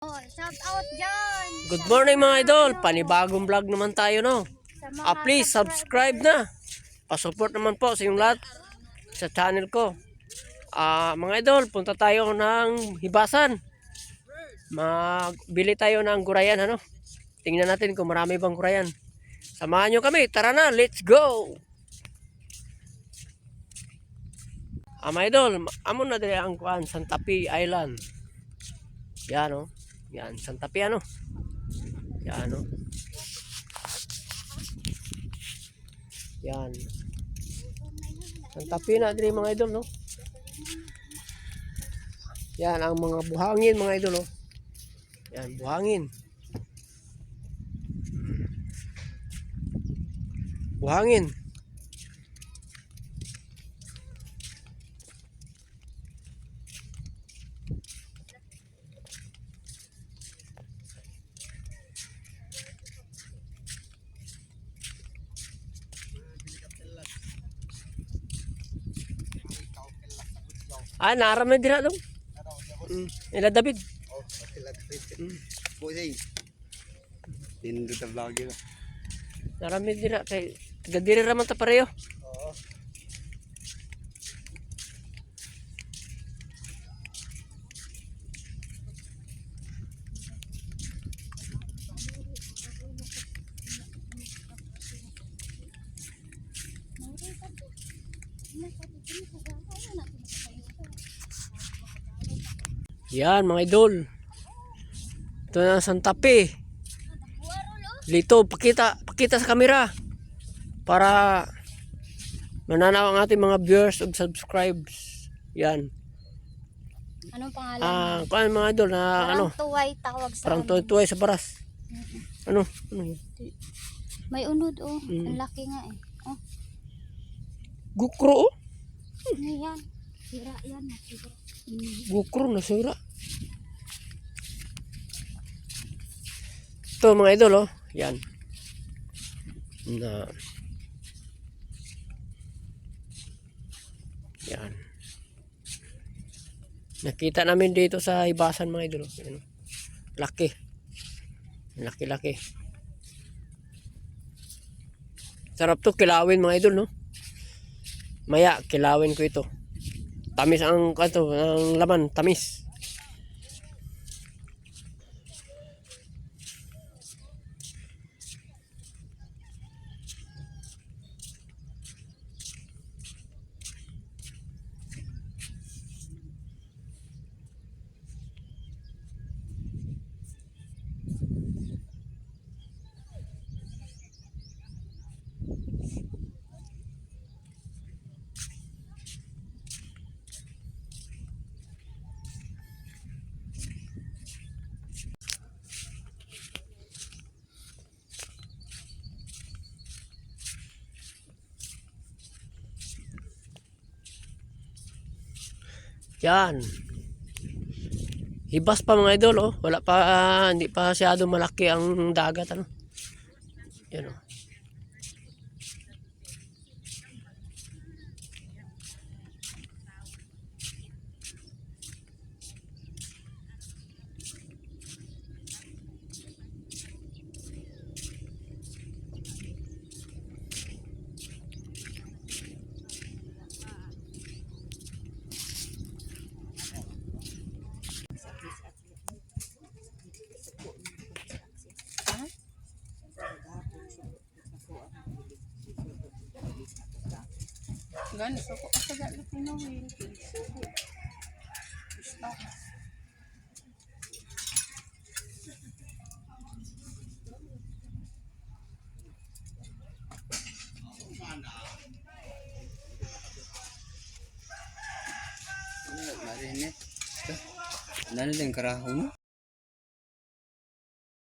Oh, shout out dyan! Good morning mga idol, panibagong vlog naman tayo no. Please subscribe na. Pasupport naman po sa inyong lahat sa channel ko. Mga idol, punta tayo ng hibasan. Magbili tayo ng gurayan ano. Tingnan natin kung marami bang gurayan. Samahan nyo kami, tara na, let's go! Mga idol, amo na din ang kuan, Santa Fe Island. Yan o. Yan, Santa Fe ano. Yan o. Yan. Santa Fe na din mga idol no. Yan ang mga buhangin mga idol no. Yan, buhangin. Buhangin. Naramay dira dong. Ila David. Oh, ila David. Boy, tindu ta vlog yun. Naramay dira kay taga diri ra man ta pareho. Oo. Yan mga idol. Ito na Santa Fe. Lito, pakita sa kamera para mananaw ang ating mga viewers ug subscribes. Yan. Anong pangalan? Kuan mga idol na ano? Tuway tawag sa Parang amin. tuway sa baras. Ano? Ano? May unod oh. Ang laki nga eh. Oh, Gukro oh. ano yan? Sira yan. Sira. Gukro na sira. Ito mga idol oh. Yan. Na. Yan. Nakita namin dito sa hibasan mga idol. Yan. Laki. Laki-laki. Sarap to kilawin mga idol no. Maya kilawin ko ito. Tamis ang kanto, ang laman, tamis. Yan. Hibas pa mga idol oh. Wala pa, hindi pa masyado malaki ang dagat ano. Yan oh. Gani so ko sa dalo pinuwi. Marinig. Nano din karahon?